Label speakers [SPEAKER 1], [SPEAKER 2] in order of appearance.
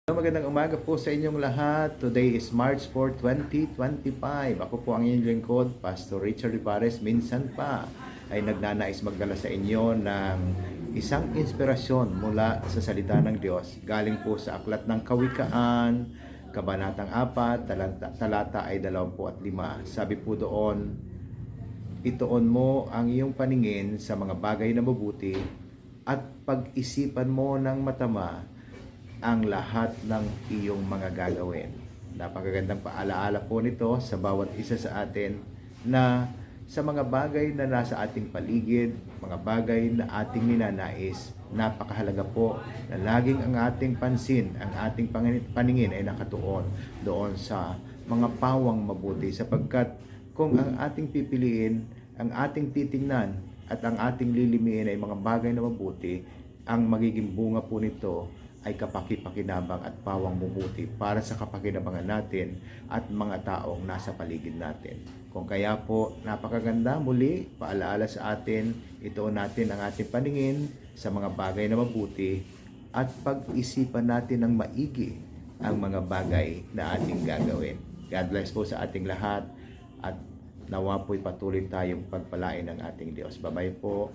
[SPEAKER 1] Magandang umaga po sa inyong lahat. Today is March 4, 2025. Ako po ang inyong lingkod, Pastor Richard Ripares. Minsan pa ay nagnanais magdala sa inyo ng isang inspirasyon mula sa salita ng Diyos. Galing po sa Aklat ng Kawikaan, Kabanatang 4, talata ay 25. Sabi po doon, ituon mo ang iyong paningin sa mga bagay na mabuti at pag-isipan mo ng matama ang lahat ng iyong mga gagawin. Napakagandang paalaala po nito sa bawat isa sa atin na sa mga bagay na nasa ating paligid, mga bagay na ating ninanais, napakahalaga po na laging ang ating pansin, ang ating paningin ay nakatuon doon sa mga pawang mabuti, sapagkat kung ang ating pipiliin, ang ating titingnan at ang ating lilimiin ay mga bagay na mabuti, ang magiging bunga po nito ay kapaki-pakinabang at pawang mabuti para sa kapakinabangan natin at mga taong nasa paligid natin. Kung kaya po, napakaganda muli, paalaala sa atin, ituon natin ang ating paningin sa mga bagay na mabuti at pag-isipan natin ng maigi ang mga bagay na ating gagawin. God bless po sa ating lahat at nawa po'y patuloy tayong pagpalain ng ating Diyos. Bye-bye po.